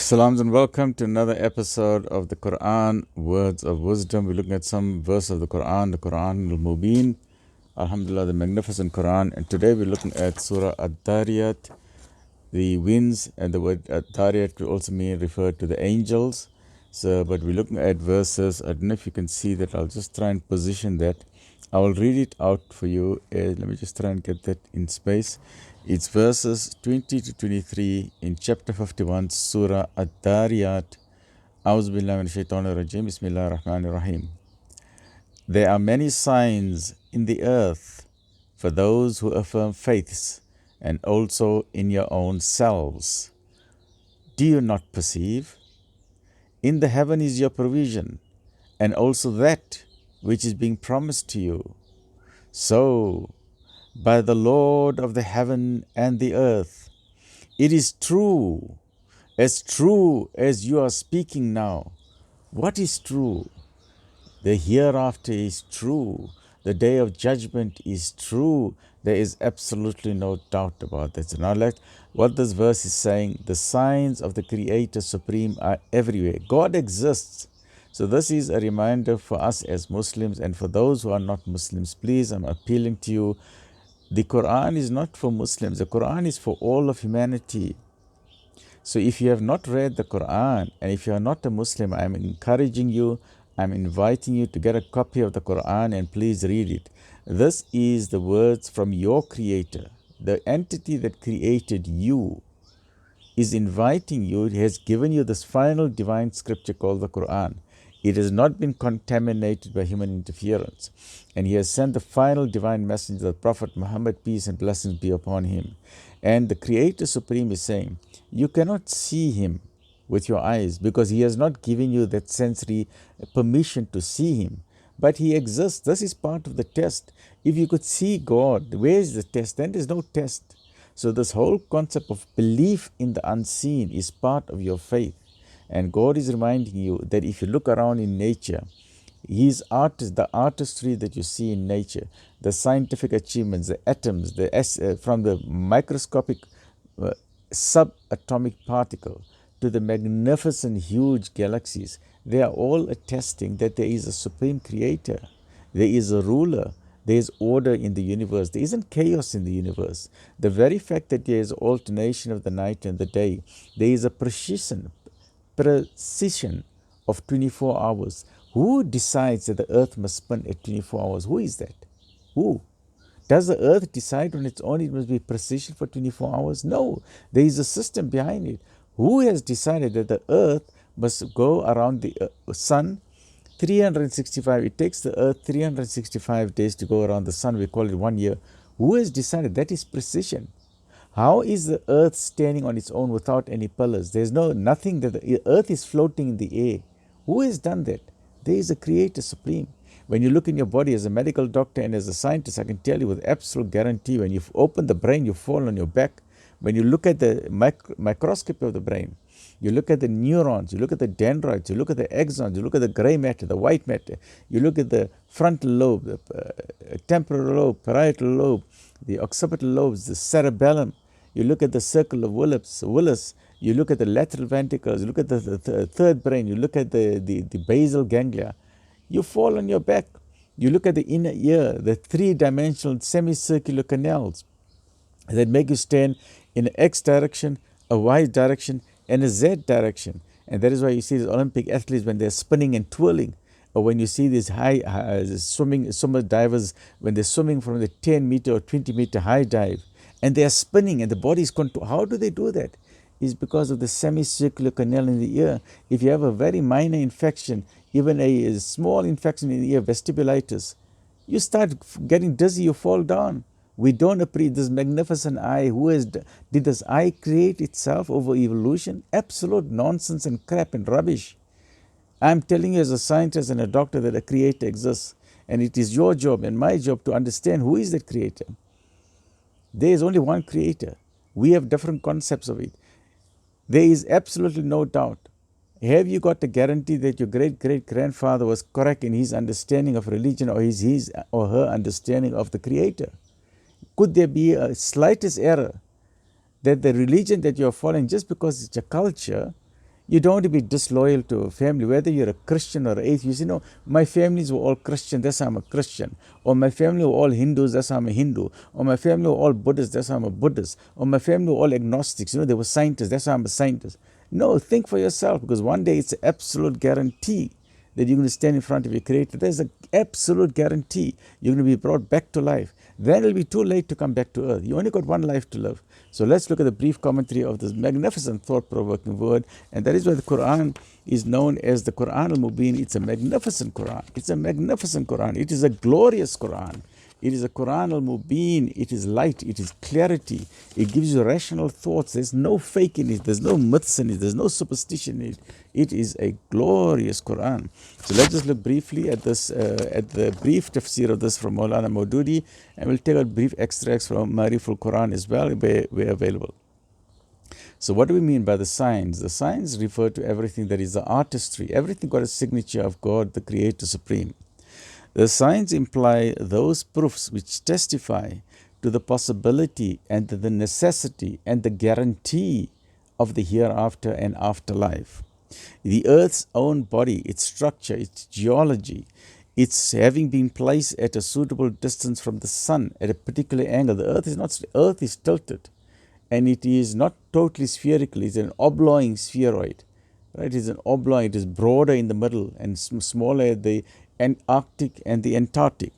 Salams and welcome to another episode of the Quran Words of Wisdom. We're looking at some verse of the Quran al-Mubin, Alhamdulillah, the magnificent Quran. And today we're looking at Surah Adh Dhariyat, the winds, and the word Adh Dhariyat could also mean referred to the angels. But we're looking at verses. I don't know if you can see that. I'll just try and position that. I will read it out for you. Let me just try and get that in space. It's verses 20 to 23 in chapter 51, Surah Adh Dhariyat. A'udhu billahi minash shaitanir rajim. Bismillahir rahmanir rahim. There are many signs in the earth for those who affirm faiths, and also in your own selves. Do you not perceive? In the heaven is your provision, and also that which is being promised to you. So, by the Lord of the heaven and the earth, it is true as you are speaking now. What is true? The hereafter is true. The day of judgment is true. There is absolutely no doubt about that. So now what this verse is saying, the signs of the Creator Supreme are everywhere. God exists. So this is a reminder for us as Muslims, and for those who are not Muslims, please, I'm appealing to you. The Quran is not for Muslims. The Quran is for all of humanity. So if you have not read the Quran, and if you are not a Muslim, I'm encouraging you, I'm inviting you to get a copy of the Quran and please read it. This is the words from your Creator. The entity that created you is inviting you, has given you this final divine scripture called the Quran. It has not been contaminated by human interference. And He has sent the final divine messenger, the Prophet Muhammad, peace and blessings be upon him. And the Creator Supreme is saying, you cannot see Him with your eyes because He has not given you that sensory permission to see Him. But He exists. This is part of the test. If you could see God, where is the test? Then there's no test. So this whole concept of belief in the unseen is part of your faith. And God is reminding you that if you look around in nature, His the artistry that you see in nature, the scientific achievements, the atoms, from the microscopic subatomic particle to the magnificent huge galaxies, they are all attesting that there is a supreme creator, there is a ruler, there is order in the universe, there isn't chaos in the universe. The very fact that there is alternation of the night and the day, there is a precision of 24 hours. Who decides that the earth must spin at 24 hours? Who is that? Who? Does the earth decide on its own it must be precision for 24 hours? No, there is a system behind it. Who has decided that the earth must go around the sun 365? It takes the earth 365 days to go around the sun. We call it 1 year. Who has decided that is precision? How is the earth standing on its own without any pillars? There's nothing, that the earth is floating in the air. Who has done that? There is a Creator Supreme. When you look in your body as a medical doctor and as a scientist, I can tell you with absolute guarantee, when you open the brain, you fall on your back. When you look at the microscopy of the brain, you look at the neurons, you look at the dendrites, you look at the axons, you look at the gray matter, the white matter, you look at the frontal lobe, the temporal lobe, parietal lobe, the occipital lobes, the cerebellum, you look at the circle of Willis, you look at the lateral ventricles, you look at the third brain, you look at the basal ganglia, you fall on your back. You look at the inner ear, the three-dimensional semicircular canals that make you stand in an X direction, a Y direction, and a Z direction. And that is why you see these Olympic athletes when they're spinning and twirling, or when you see these swimmer divers when they're swimming from the 10-meter or 20-meter high dive, and they are spinning and the body is controlled. How do they do that? It's because of the semicircular canal in the ear. If you have a very minor infection, even a small infection in the ear, vestibulitis, you start getting dizzy, you fall down. We don't appreciate this magnificent eye. Did this eye create itself over evolution? Absolute nonsense and crap and rubbish. I'm telling you as a scientist and a doctor that a Creator exists. And it is your job and my job to understand who is that Creator. There is only one Creator. We have different concepts of it. There is absolutely no doubt. Have you got a guarantee that your great-great-grandfather was correct in his understanding of religion, or his or her understanding of the Creator? Could there be a slightest error that the religion that you're following, just because it's a culture, You don't want to be disloyal to a family, whether you're a Christian or atheist. You say, no, my families were all Christian, that's why I'm a Christian. Or my family were all Hindus, that's why I'm a Hindu. Or my family were all Buddhists, that's why I'm a Buddhist. Or my family were all agnostics, they were scientists, that's why I'm a scientist. No, think for yourself, because one day it's an absolute guarantee that you're going to stand in front of your Creator. There's an absolute guarantee you're going to be brought back to life. Then it'll be too late to come back to earth. You only got one life to live. So let's look at the brief commentary of this magnificent thought-provoking word, and that is why the Quran is known as the Quran al-Mubin. It's a magnificent Quran. It's a magnificent Quran. It is a glorious Quran. It is a Quran al-Mubin. It is light. It is clarity. It gives you rational thoughts. There's no fake in it. There's no myths in it. There's no superstition in it. It is a glorious Quran. So let's just look briefly at this, at the brief tafsir of this from Maulana Maududi, and we'll take a brief extracts from Merciful Quran as well, where available. So what do we mean by the signs? The signs refer to everything that is the artistry. Everything got a signature of God, the Creator Supreme. The signs imply those proofs which testify to the possibility and the necessity and the guarantee of the hereafter and afterlife. The earth's own body, its structure, its geology, its having been placed at a suitable distance from the sun at a particular angle. The earth is tilted, and it is not totally spherical. It's an oblong spheroid. Right? It is an oblong. It is broader in the middle and smaller at the Arctic and the Antarctic.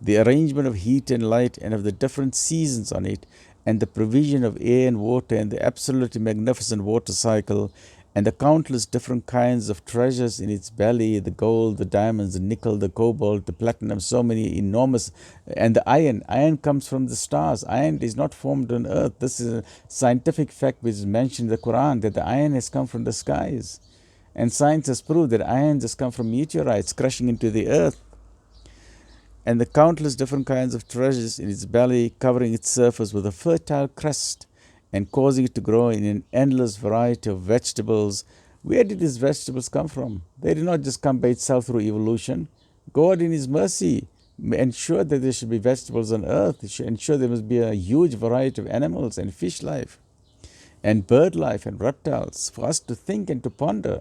The arrangement of heat and light and of the different seasons on it, and the provision of air and water, and the absolutely magnificent water cycle, and the countless different kinds of treasures in its belly, the gold, the diamonds, the nickel, the cobalt, the platinum, so many enormous, and the iron. Iron comes from the stars. Iron is not formed on earth. This is a scientific fact which is mentioned in the Quran, that the iron has come from the skies. And science has proved that iron has come from meteorites crashing into the earth. And the countless different kinds of treasures in its belly, covering its surface with a fertile crust and causing it to grow in an endless variety of vegetables. Where did these vegetables come from? They did not just come by itself through evolution. God in His mercy ensured that there should be vegetables on earth. He should ensure there must be a huge variety of animals and fish life and bird life and reptiles for us to think and to ponder,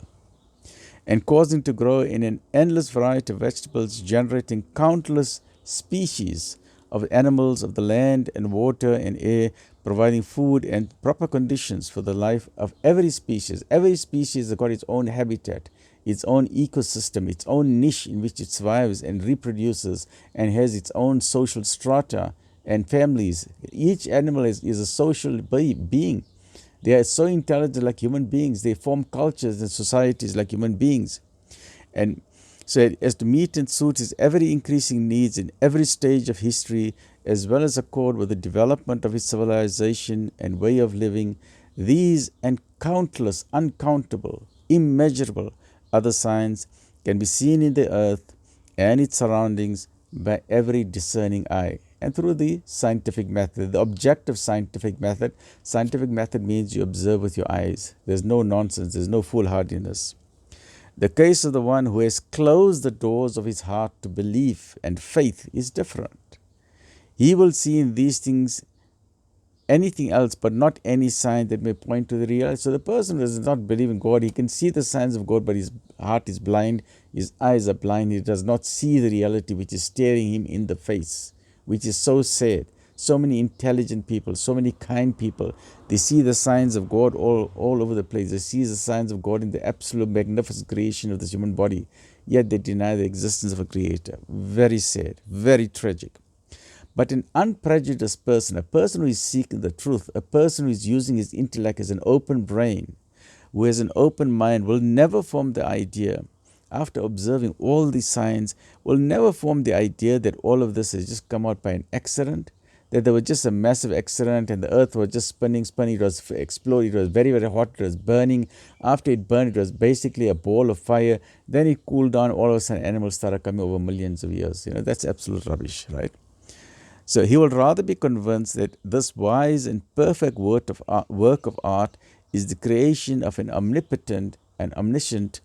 and causing to grow in an endless variety of vegetables, generating countless species of animals of the land and water and air, providing food and proper conditions for the life of every species. Every species has got its own habitat, its own ecosystem, its own niche in which it survives and reproduces, and has its own social strata and families. Each animal is a social being. They are so intelligent like human beings. They form cultures and societies like human beings. And so as to meet and suit his ever-increasing needs in every stage of history, as well as accord with the development of his civilization and way of living, these and countless, uncountable, immeasurable other signs can be seen in the earth and its surroundings by every discerning eye. And through the scientific method, the objective scientific method. Scientific method means you observe with your eyes. There's no nonsense, there's no foolhardiness. The case of the one who has closed the doors of his heart to belief and faith is different. He will see in these things anything else, but not any sign that may point to the reality. So the person who does not believe in God, he can see the signs of God, but his heart is blind, his eyes are blind, he does not see the reality which is staring him in the face, which is so sad. So many intelligent people, so many kind people, they see the signs of God all over the place. They see the signs of God in the absolute magnificent creation of this human body, yet they deny the existence of a creator. Very sad, very tragic. But an unprejudiced person, a person who is seeking the truth, a person who is using his intellect as an open brain, who has an open mind, will never form the idea, after observing all these signs, will never form the idea that all of this has just come out by an accident, that there was just a massive accident and the earth was just spinning, it was exploding, it was very, very hot, it was burning. After it burned, it was basically a ball of fire. Then it cooled down, all of a sudden animals started coming over millions of years. That's absolute rubbish, right? So he will rather be convinced that this wise and perfect work of art is the creation of an omnipotent and omniscient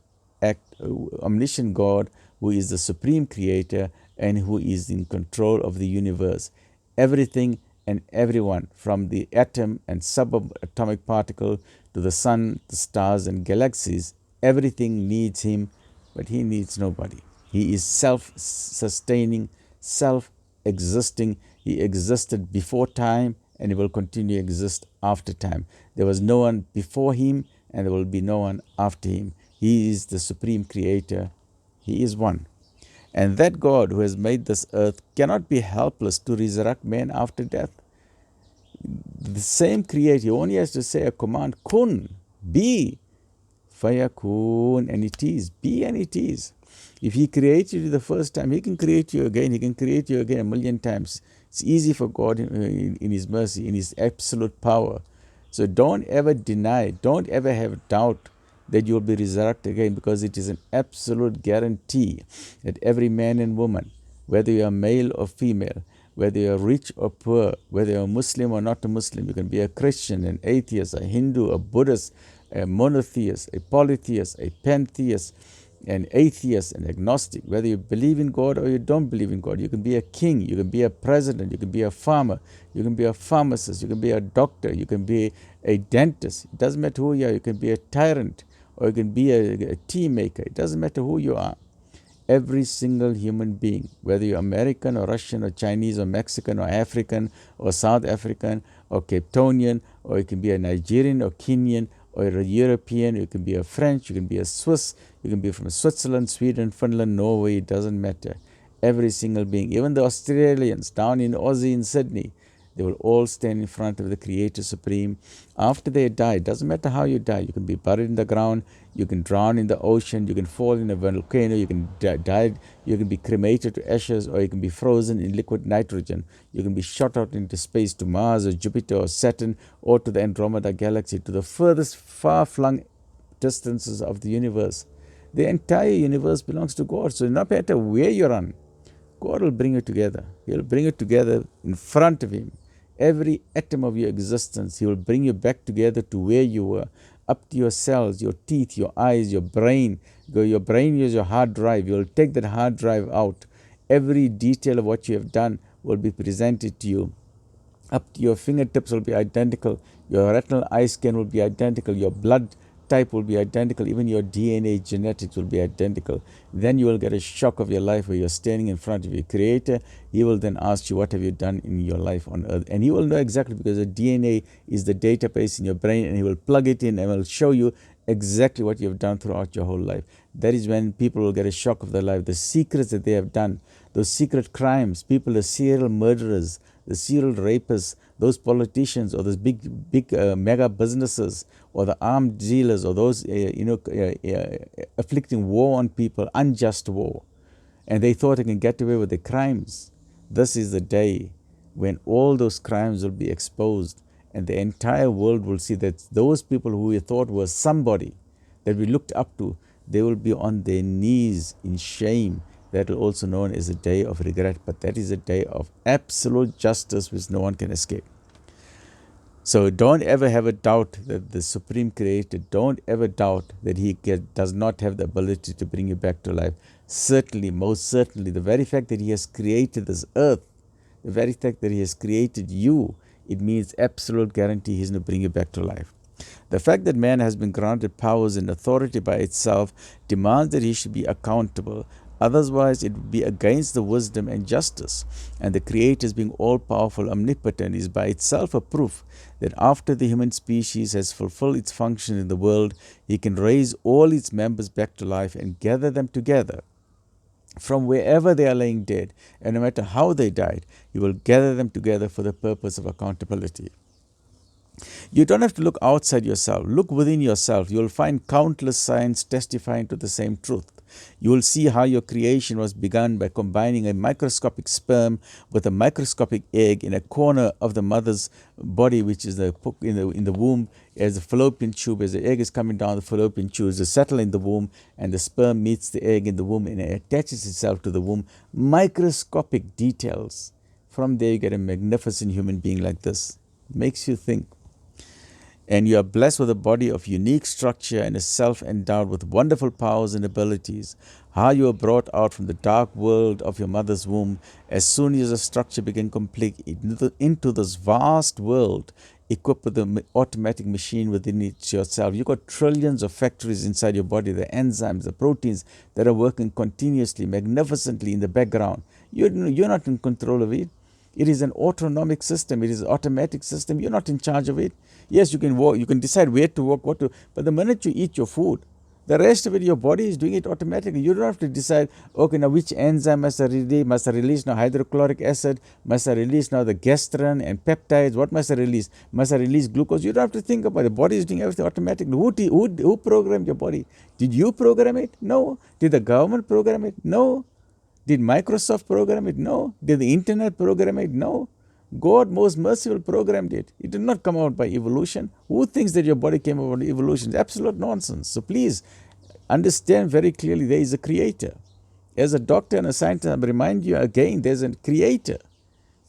God, who is the supreme creator and who is in control of the universe. Everything and everyone, from the atom and subatomic particle to the sun, the stars and galaxies. Everything needs him, but he needs nobody. He is self-sustaining, self-existing. He existed before time and he will continue to exist after time. There was no one before him and there will be no one after him. He is the supreme creator. He is one. And that God who has made this earth cannot be helpless to resurrect man after death. The same creator, he only has to say a command, kun, be, fayakun, and it is, be and it is. If he created you the first time, he can create you again, he can create you again 1,000,000 times. It's easy for God in his mercy, in his absolute power. So don't ever deny, don't ever have doubt that you will be resurrected again, because it is an absolute guarantee that every man and woman, whether you are male or female, whether you are rich or poor, whether you are Muslim or not a Muslim, you can be a Christian, an atheist, a Hindu, a Buddhist, a monotheist, a polytheist, a pantheist, an atheist, an agnostic, whether you believe in God or you don't believe in God. You can be a king, you can be a president, you can be a farmer, you can be a pharmacist, you can be a doctor, you can be a dentist. It doesn't matter who you are. You can be a tyrant or you can be a tea maker. It doesn't matter who you are. Every single human being, whether you're American or Russian or Chinese or Mexican or African or South African or Cape Townian, or you can be a Nigerian or Kenyan or a European, you can be a French, you can be a Swiss, you can be from Switzerland, Sweden, Finland, Norway, it doesn't matter. Every single being, even the Australians down in Aussie in Sydney, they will all stand in front of the Creator Supreme after they die. It doesn't matter how you die. You can be buried in the ground, you can drown in the ocean, you can fall in a volcano, you can die, you can be cremated to ashes, or you can be frozen in liquid nitrogen. You can be shot out into space to Mars or Jupiter or Saturn or to the Andromeda galaxy, to the furthest far-flung distances of the universe. The entire universe belongs to God. So no matter where you run, God will bring you together. He'll bring you together in front of Him. Every atom of your existence, He will bring you back together to where you were, up to your cells, your teeth, your eyes, your brain. Your brain is your hard drive. You'll take that hard drive out. Every detail of what you have done will be presented to you. Up to your fingertips will be identical. Your retinal eye scan will be identical. Your blood type will be identical. Even your DNA genetics will be identical. Then you will get a shock of your life where you're standing in front of your Creator. He will then ask you, what have you done in your life on earth? And He will know exactly, because the DNA is the database in your brain, and He will plug it in and will show you exactly what you have done throughout your whole life. That is when people will get a shock of their life. The secrets that they have done, those secret crimes, people, the serial murderers, the serial rapists, those politicians, or those big mega businesses, or the armed dealers, or those afflicting war on people, unjust war, and they thought they can get away with their crimes. This is the day when all those crimes will be exposed, and the entire world will see that those people who we thought were somebody that we looked up to, they will be on their knees in shame. That is also known as a day of regret, but that is a day of absolute justice which no one can escape. So don't ever have a doubt that the Supreme Creator, don't ever doubt that He does not have the ability to bring you back to life. Certainly, most certainly, the very fact that He has created this earth, the very fact that He has created you, it means absolute guarantee He's going to bring you back to life. The fact that man has been granted powers and authority by itself demands that he should be accountable. Otherwise, it would be against the wisdom and justice. And the Creator, being all-powerful, omnipotent, is by itself a proof that after the human species has fulfilled its function in the world, He can raise all its members back to life and gather them together from wherever they are laying dead. And no matter how they died, He will gather them together for the purpose of accountability. You don't have to look outside yourself. Look within yourself. You will find countless signs testifying to the same truth. You will see how your creation was begun by combining a microscopic sperm with a microscopic egg in a corner of the mother's body, which is in the womb, as the fallopian tube. As the egg is coming down the fallopian tube, to settle in the womb, and the sperm meets the egg in the womb and it attaches itself to the womb. Microscopic details. From there you get a magnificent human being like this. Makes you think. And you are blessed with a body of unique structure and a self endowed with wonderful powers and abilities. How you were brought out from the dark world of your mother's womb, as soon as the structure became complete, into this vast world, equipped with an automatic machine within it yourself. You've got trillions of factories inside your body, the enzymes, the proteins that are working continuously, magnificently in the background. You're not in control of it. It is an autonomic system. It is an automatic system. You're not in charge of it. Yes, you can walk. You can decide where to walk, what to. But the minute you eat your food, the rest of it, your body is doing it automatically. You don't have to decide, okay, now which enzyme must I release? Must I release now hydrochloric acid? Must I release now the gastrin and peptides? What must I release? Must I release glucose? You don't have to think about it. The body is doing everything automatically. Who programmed your body? Did you program it? No. Did the government program it? No. Did Microsoft program it? No. Did the internet program it? No. God, most merciful, programmed it. It did not come out by evolution. Who thinks that your body came out by evolution? It's absolute nonsense. So please understand very clearly there is a creator. As a doctor and a scientist, I remind you again, there's a creator.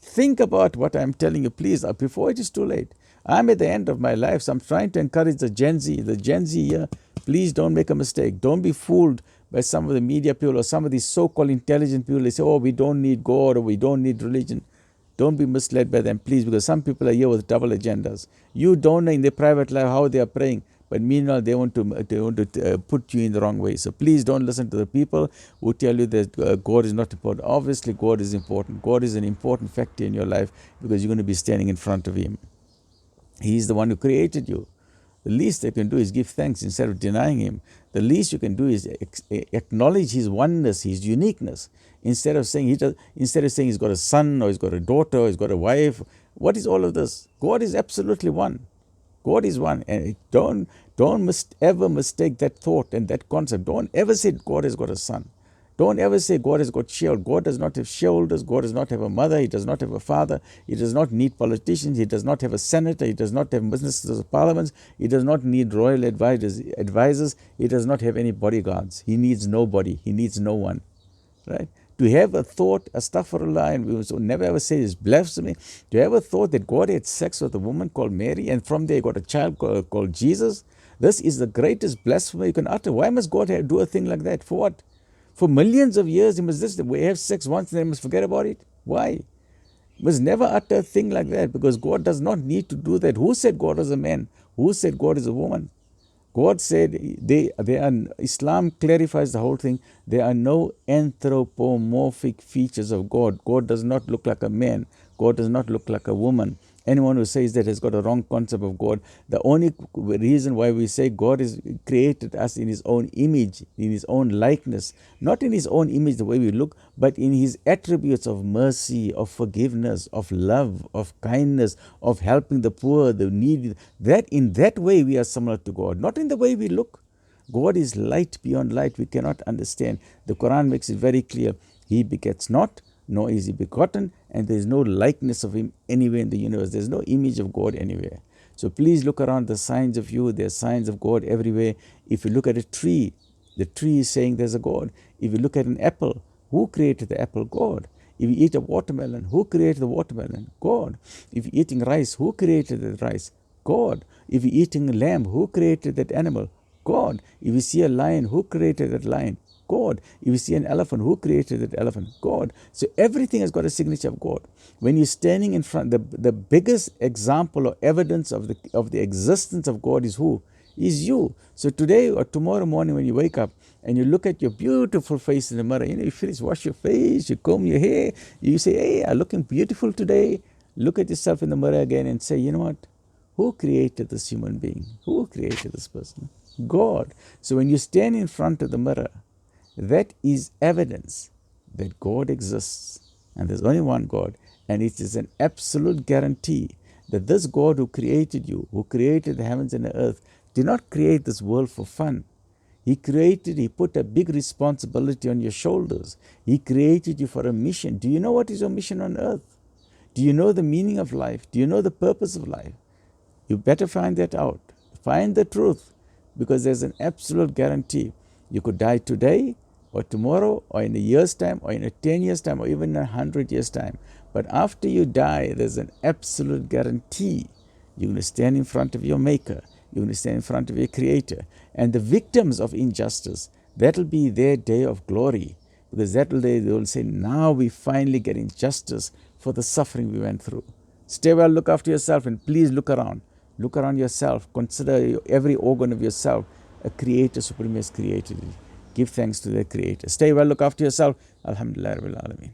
Think about what I'm telling you, please, before it is too late. I'm at the end of my life, so I'm trying to encourage the Gen Z here. Please don't make a mistake. Don't be fooled by some of the media people or some of these so-called intelligent people. They say, oh, we don't need God or we don't need religion. Don't be misled by them, please, because some people are here with double agendas. You don't know in their private life how they are praying, but meanwhile they want to put you in the wrong way. So please don't listen to the people who tell you that God is not important. Obviously, God is important. God is an important factor in your life because you're going to be standing in front of Him. He is the one who created you. The least they can do is give thanks instead of denying Him. The least you can do is acknowledge His oneness, His uniqueness, instead of saying He's got a son or He's got a daughter or He's got a wife. What is all of this? God is absolutely one. God is one, and don't ever mistake that thought and that concept. Don't ever say God has got a son. Don't ever say God has got shoulders. God does not have shoulders. God does not have a mother. He does not have a father. He does not need politicians. He does not have a senator. He does not have ministers of parliaments. He does not need royal advisors. He does not have any bodyguards. He needs nobody. He needs no one. Right? To have a thought, astaghfirullah, and we will never ever say this blasphemy, to have a thought that God had sex with a woman called Mary and from there he got a child called Jesus, this is the greatest blasphemy you can utter. Why must God do a thing like that? For what? For millions of years, he must have sex once and then must forget about it? Why? He must never utter a thing like that because God does not need to do that. Who said God is a man? Who said God is a woman? God said, Islam clarifies the whole thing. There are no anthropomorphic features of God. God does not look like a man. God does not look like a woman. Anyone who says that has got a wrong concept of God. The only reason why we say God has created us in His own image, in His own likeness, not in His own image the way we look, but in His attributes of mercy, of forgiveness, of love, of kindness, of helping the poor, the needy. That in that way we are similar to God, not in the way we look. God is light beyond light. We cannot understand. The Quran makes it very clear. He begets not, nor is He begotten, and there is no likeness of Him anywhere in the universe. There is no image of God anywhere. So please look around the signs of you. There are signs of God everywhere. If you look at a tree, the tree is saying there's a God. If you look at an apple, who created the apple? God. If you eat a watermelon, who created the watermelon? God. If you're eating rice, who created the rice? God. If you're eating a lamb, who created that animal? God. If you see a lion, who created that lion? God. If you see an elephant, who created that elephant? God. So everything has got a signature of God. When you're standing in front, the biggest example or evidence of the existence of God is who? Is you. So today or tomorrow morning when you wake up and you look at your beautiful face in the mirror, you finish, wash your face, you comb your hair, you say, hey, I'm looking beautiful today. Look at yourself in the mirror again and say, you know what? Who created this human being? Who created this person? God. So when you stand in front of the mirror, that is evidence that God exists and there's only one God, and it is an absolute guarantee that this God who created you, who created the heavens and the earth, did not create this world for fun. He put a big responsibility on your shoulders. He created you for a mission. Do you know what is your mission on earth? Do you know the meaning of life? Do you know the purpose of life? You better find that out. Find the truth, because there's an absolute guarantee. You could die today, or tomorrow, or in a year's time, or in a 10 years' time, or even in 100 years' time. But after you die, there's an absolute guarantee. You're going to stand in front of your Maker. You're going to stand in front of your Creator. And the victims of injustice, that'll be their day of glory. Because that day they will say, now we finally get justice for the suffering we went through. Stay well, look after yourself, and please look around. Look around yourself. Consider every organ of yourself a creator supreme has created you. Give thanks to the creator. Stay well, look after yourself. Alhamdulillah Rabbil Alameen.